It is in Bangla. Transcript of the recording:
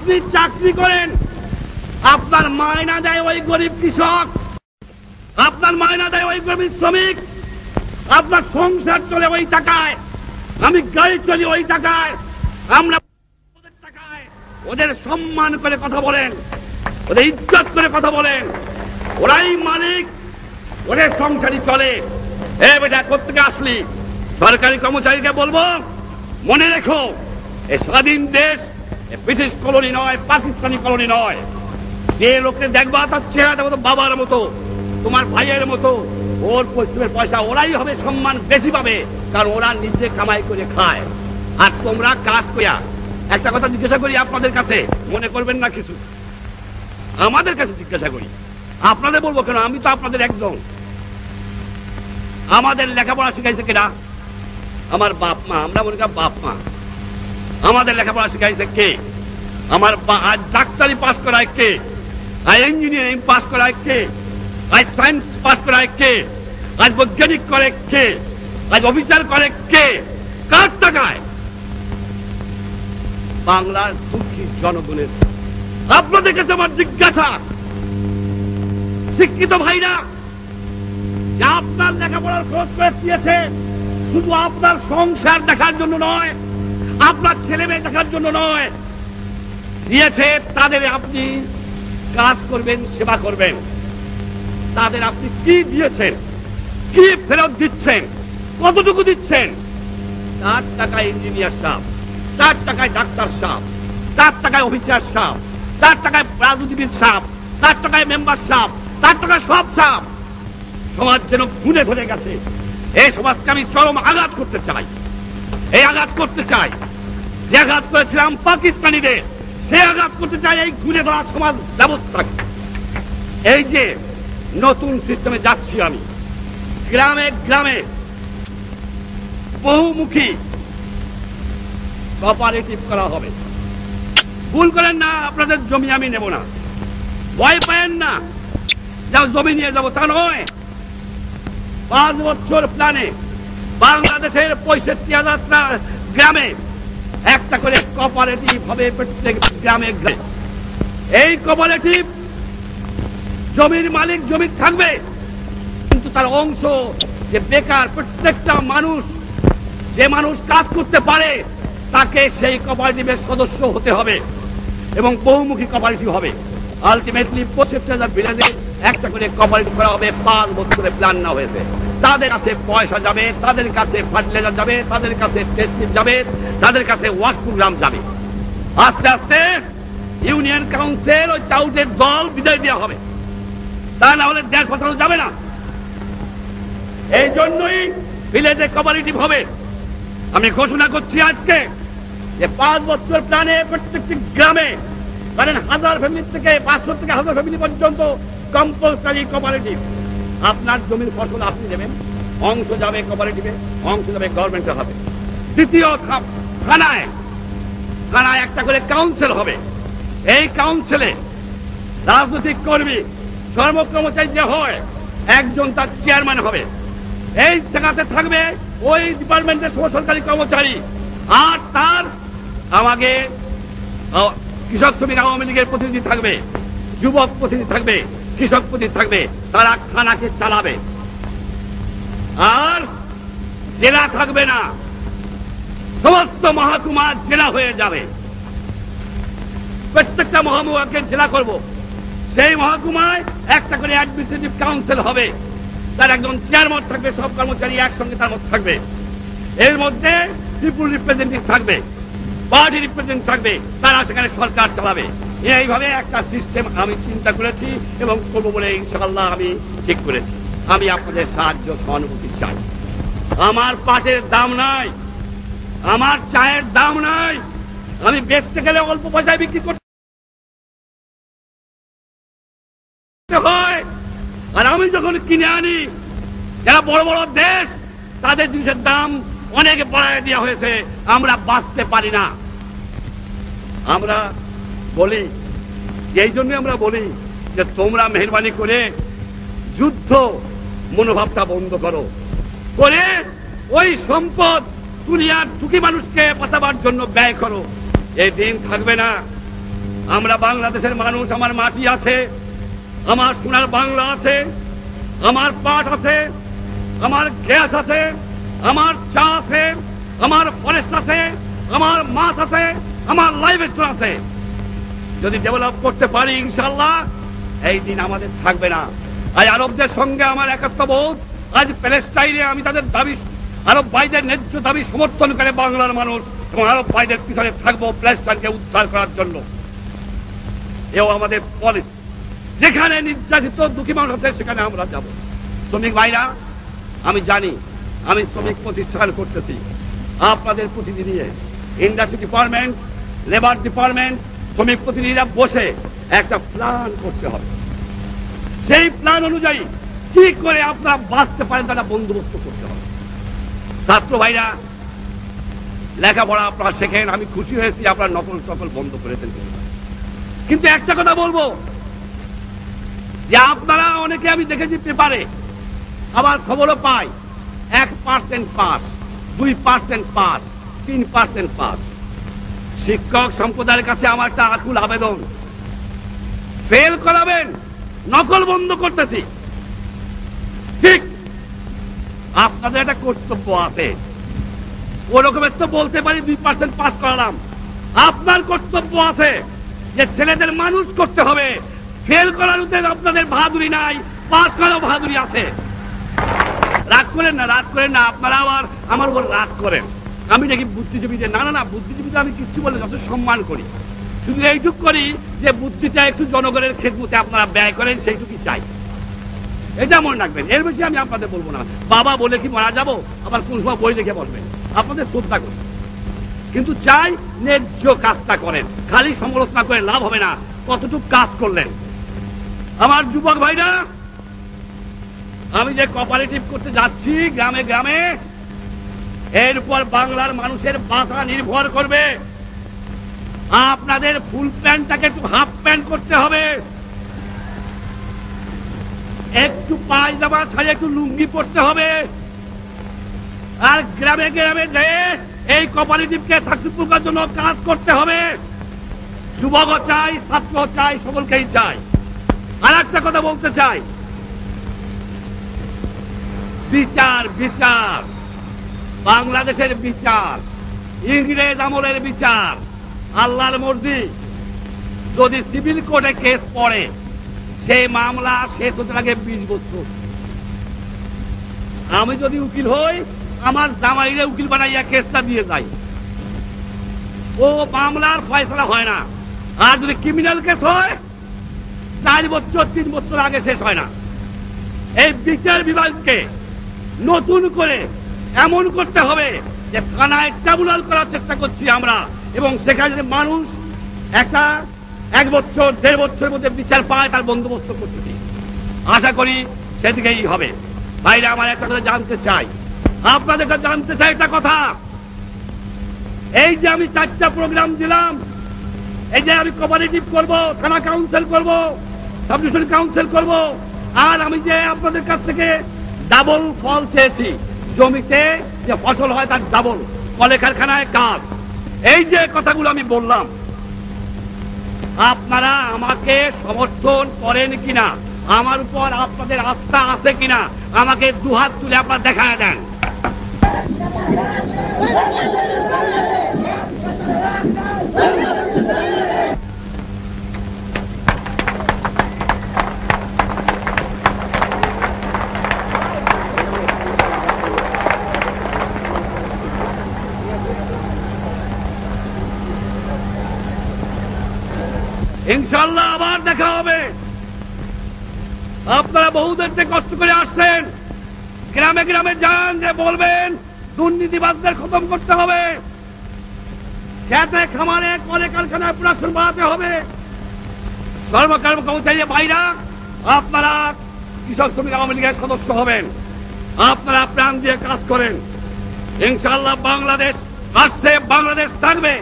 আপনি চাকরি করেন, আপনার মায়না দেয় ওই গরিব কৃষক, আপনার মায়না দেয় ওই গরিব শ্রমিক, আপনার সংসার চলে ওই টাকায়, আমি গাড়ি চলি ওই টাকায়, আমরা ওদের টাকায়। ওদের সম্মান করে কথা বলেন, ওদের ইজ্জত করে কথা বলেন, ওরাই মালিক, ওদের সংসারই চলে। এ বেটা কোত্থেকে আসলি? সরকারি কর্মচারীকে বলবো, মনে রেখো এই স্বাধীন দেশ ব্রিটিশ কলোনি নয়, পাকিস্তানি কলোনি নয়। যে লোককে দেখবা তার চেহারাটা মতো বাবার মতো, তোমার ভাইয়ের মতো, ওর পশ্চিমের পয়সা ওরাই হবে সম্মান বেশি পাবে, কারণ ওরা নিজে কামাই করে খায় আর তোমরা কাজ করিয়া। একটা কথা জিজ্ঞাসা করি আপনাদের কাছে, মনে করবেন না কিছু, আমাদের কাছে জিজ্ঞাসা করি, আপনাদের বলবো কেন, আমি তো আপনাদের একজন। আমাদের লেখাপড়া শিখাইছে কেনা? আমার বাপ মা, আমরা মনে করি বাপ মা। আমাদের লেখাপড়া শিখাইছে কে? আমার আজ ডাক্তারি পাস করায় কে? আজ ইঞ্জিনিয়ারিং পাস করায় কে? আজ সায়েন্স পাস করায় কে? আজ বৈজ্ঞানিক করে কে? আজ অফিসার করে কে? কার টাকায়? বাংলার দুঃখী জনগণের। আপনাদের কাছে আমার জিজ্ঞাসা, শিক্ষিত ভাইরা, আপনার লেখাপড়ার খরচ করে দিয়েছে শুধু আপনার সংসার দেখার জন্য নয়, আপনার ছেলে মেয়ে দেখার জন্য নয়, দিয়েছে তাদের আপনি কাজ করবেন, সেবা করবেন। তাদের আপনি কি দিয়েছেন, কি ফেরত দিচ্ছেন, কতটুকু দিচ্ছেন? 4 টাকায় ইঞ্জিনিয়ার সাহেব, 4 টাকায় ডাক্তার সাহেব, 4 টাকায় অফিসার সাহেব, 4 টাকায় রাজনীতিবিদ সাহেব, 4 টাকায় মেম্বার সাহেব, 4 টাকায় সব সাহেব। সমাজ যেন খুনে ধরে গেছে। এই সমাজকে আমি চরম আঘাত করতে চাই, এই আঘাত করতে চাই। যে আঘাত করেছিলাম পাকিস্তানিদের, সে আঘাত করতে চাই এই ঘুরে ধরা সমাজ ব্যবস্থাকে। এই যে নতুন সিস্টেমে যাচ্ছি আমি, গ্রামে গ্রামে বহুমুখী কোঅপারেটিভ করা হবে। ভুল করেন না, আপনাদের জমি আমি নেব না, ভয় পায়েন না, যাও জমি নিয়ে যাবো তা নয়। 5 বছর প্ল্যানে বাংলাদেশের 65,000 গ্রামে একটা করে কোঅপারেটিভ হবে, প্রত্যেক গ্রামে গ্রামে। এই কোঅপারেটিভ জমির মালিক জমি থাকবে, কিন্তু তার অংশ যে বেকার প্রত্যেকটা মানুষ, যে মানুষ কাজ করতে পারে, তাকে সেই কোঅপারেটিভের সদস্য হতে হবে এবং বহুমুখী কোঅপারেটিভ হবে। আলটিমেটলি 65,000 ভিলেজে একটা করে কোঅপারেটিভ করা হবে। 5 বছরে প্ল্যান না হয়েছে। তাদের কাছে পয়সা যাবে, তাদের কাছে ফার্টিলাইজার যাবে, তাদের কাছে টেস্টিং যাবে, তাদের কাছে ওয়ার্ক প্রোগ্রাম যাবে। আস্তে আস্তে ইউনিয়ন কাউন্সিল ওই টাউটের দল বিদায় দেওয়া হবে, তা না হলে দেশ পাঠানো যাবে না। এই জন্যই ভিলেজে কোঅপারেটিভ হবে। আমি ঘোষণা করছি আজকে যে 5 বছর প্ল্যানে প্রত্যেকটি গ্রামে, কারণ 1000 ফ্যামিলি থেকে 500 থেকে 1000 ফ্যামিলি পর্যন্ত কম্পালসারি কোঅপারেটিভ। আপনার জমির ফসল আপনি দেবেন, অংশ যাবে কোঅপারেটিভে, অংশ যাবে গভর্নমেন্টে হবে। দ্বিতীয় থানায় থানায় একটা করে কাউন্সিল হবে। এই কাউন্সিলে রাজনৈতিক কর্মী, কর্মচারী যে হয়, একজন তার চেয়ারম্যান হবে। এই জায়গাতে থাকবে ওই ডিপার্টমেন্টের সরকারি কর্মচারী, আর তার আমাকে কৃষক শ্রমিক আওয়ামী লীগের প্রতিনিধি থাকবে, যুবক প্রতিনিধি থাকবে, কৃষক প্রতিনিধি থাকবে। তারা থানাকে চালাবে। আর জেলা থাকবে না, সমস্ত মহকুমা জেলা হয়ে যাবে। প্রত্যেকটা মহকুমাকে জেলা করব। সেই মহকুমায় একটা করে অ্যাডমিনিস্ট্রেটিভ কাউন্সিল হবে, তার একজন চেয়ারম্যান থাকবে, সব কর্মচারী একসঙ্গে তার মধ্যে থাকবে। এর মধ্যে পিপুল রিপ্রেজেন্টেটিভ থাকবে, পার্টি রিপ্রেজেন্টেটিভ থাকবে, তারা সেখানে সরকার চালাবে। এইভাবে একটা সিস্টেম আমি চিন্তা করেছি এবং করবো বলে ইনশাআল্লাহ আমি ঠিক করেছি। আমি আপনাদের সাহায্য সহানুভূতি চাই। আমার পাটের দাম নাই, আমার চায়ের দাম নাই, আমি বেচতে গেলে অল্প পয়সায় বিক্রি করতে হয়, আর আমি যখন কিনে আনি, যারা বড় বড় দেশ, তাদের জিনিসের দাম অনেক বাড়ায় দেওয়া হয়েছে, আমরা বাঁচতে পারি না। আমরা বলি, এই জন্য আমরা বলি যে তোমরা মেহরবানি করে যুদ্ধ মনোভাবটা বন্ধ করো, করে ওই সম্পদ দুনিয়ার দুঃখী মানুষকে বাঁচাবার জন্য ব্যয় করো। এই দিন থাকবে না, আমরা বাংলাদেশের মানুষ, আমার মাটি আছে, আমার সোনার বাংলা আছে, আমার পাট আছে, আমার গ্যাস আছে, আমার চা আছে, আমার ফরেস্ট আছে, আমার মাছ আছে, আমার লাইভ স্টোর আছে। যদি ডেভেলপ করতে পারি ইনশাআল্লাহ এই দিন আমাদের থাকবে না। আজ আরবদের সঙ্গে আমার একাত্মবোধ, আজ প্যালেস্টাইনে আমি তাদের দাবি, আরব ভাইদের ন্যায্য দাবি সমর্থন করে বাংলার মানুষ এবং আরব ভাইদের পিছনে থাকবো প্যালেস্টাইনকে উদ্ধার করার জন্য। এও আমাদের পলিসি। যেখানে নির্যাতিত দুঃখী মানুষ আছে সেখানে আমরা যাব। শ্রমিক ভাইরা, আমি জানি আমি শ্রমিক প্রতিষ্ঠান করতেছি আপনাদের প্রতিনিধি নিয়ে। ইন্ডাস্ট্রি ডিপার্টমেন্ট, লেবার ডিপার্টমেন্ট, শ্রমিক প্রতিনিধিরা বসে একটা প্ল্যান করতে হবে। সেই প্ল্যান অনুযায়ী কি করে আপনারা বাঁচতে পারেন তারা বন্দোবস্ত করতে হবে। ছাত্র ভাইরা, লেখাপড়া আপনারা শেখেন, আমি খুশি হয়েছি আপনারা নকল টকল বন্ধ করেছেন। কিন্তু একটা কথা বলবো যে আপনারা অনেকে আমি দেখেছি পেপারে, আবার খবরও পাই 1% পাস, 2% পাস, 3% পাস। শিক্ষক সম্প্রদায়ের কাছে আমার একটা আকুল আবেদন, ফেল করাবেন, নকল বন্ধ করতেছি, ঠিক আপনাদের একটা কর্তব্য আছে। ওরকমের তো বলতে পারি 2% পাস করালাম, আপনার কর্তব্য আছে যে ছেলেদের মানুষ করতে হবে। ফেল করার উদ্দেশ্যে আপনাদের বাহাদুরি নাই, পাস করার বাহাদুরি আছে। রাগ করেন না, রাগ করেন না, আপনারা আবার আমার উপর রাগ করেন। আমি নাকি বুদ্ধিজীবীদের, না না না, বুদ্ধিজীবীদের আমি কিচ্ছু বলে যত সম্মান করি, শুধু এইটুক করি যে বুদ্ধিটা একটু জনগণের খেদমতে আপনারা ব্যয় করেন, সেইটুকুই চাই। এটা মনে রাখবেন, এর বেশি আমি আপনাদের বলবো না। বাবা বলে কি মারা যাবো, আবার কোন সময় বই লিখে বসবেন, আপনাদের শ্রদ্ধা করি, কিন্তু চাই ন্যায্য কাজটা করেন। খালি সমালোচনা করে লাভ হবে না, কতটুকু কাজ করলেন। আমার যুবক ভাইরা, আমি যে কোঅপারেটিভ করতে যাচ্ছি গ্রামে গ্রামে, এর উপর বাংলার মানুষের বাঁচা নির্ভর করবে। আপনাদের ফুল প্যান্টটাকে একটু হাফ প্যান্ট করতে হবে, একটু পায়জামা ছাড়িয়ে একটু লুঙ্গি পড়তে হবে, আর গ্রামে গ্রামে যেয়ে এই কোঅপারেটিভকে সাকসেসফুল করার জন্য কাজ করতে হবে। যুবক চাই, ছাত্র চাই, সকলকেই চাই। আর একটা কথা বলতে চাই, বিচার, বিচার, বাংলাদেশের বিচার, ইংরেজ আমলের বিচার, আল্লাহর মর্জি। যদি সিভিল কোর্টে কেস পড়ে, সেই মামলা শেষ হতে লাগে 20 বছর। আমি যদি উকিল হই, আমার জামাইরে উকিল বানাইয়া কেসটা দিয়ে যাই, ও মামলার ফয়সালা হয় না। আর যদি ক্রিমিনাল কেস হয়, 4 বছর 3 বছর আগে শেষ হয় না। এই বিচার বিভাগকে নতুন করে এমন করতে হবে যে থানায় ট্রাইব্যুনাল করার চেষ্টা করছি আমরা, এবং সেখানে মানুষ একটা 1 বছর 1.5 বছরের মধ্যে বিচার পায়, তার বন্দোবস্ত করতেছি। আশা করি সেদিকেই হবে। ভাইরা, আমার একটা কথা জানতে চাই, আপনাদের কাছে জানতে চাই একটা কথা। এই যে আমি 4টা প্রোগ্রাম দিলাম, এই যে আমি কোঅপারেটিভ করব, থানা কাউন্সিল করব, সাব ডিভিশন কাউন্সিল করব, আর আমি যে আপনাদের কাছ থেকে ডাবল ফল চেয়েছি, জমিতে যে ফসল হয় তার ডাবল, কলে কারখানায় কাজ, এই যে কথাগুলো আমি বললাম, আপনারা আমাকে সমর্থন করেন কিনা, আমার উপর আপনাদের আস্থা আছে কিনা, আমাকে দুহাত তুলে আপনারা দেখা দেন। ইনশাআল্লাহ আবার দেখা হবে। আপনারা বহুদের থেকে কষ্ট করে আসছেন, গ্রামে গ্রামে যান, যে বলবেন দুর্নীতিবাদদের খতম করতে হবে, খেতে খামারে কলে কারখানায় প্রোডাকশন বাড়াতে হবে। সর্বকর্ম কর্মচারী ভাইরা, আপনারা কৃষক শ্রমিক আওয়ামী লীগের সদস্য হবেন, আপনারা প্রাণ দিয়ে কাজ করেন। ইনশাআল্লাহ বাংলাদেশ আসছে, বাংলাদেশ থাকবে।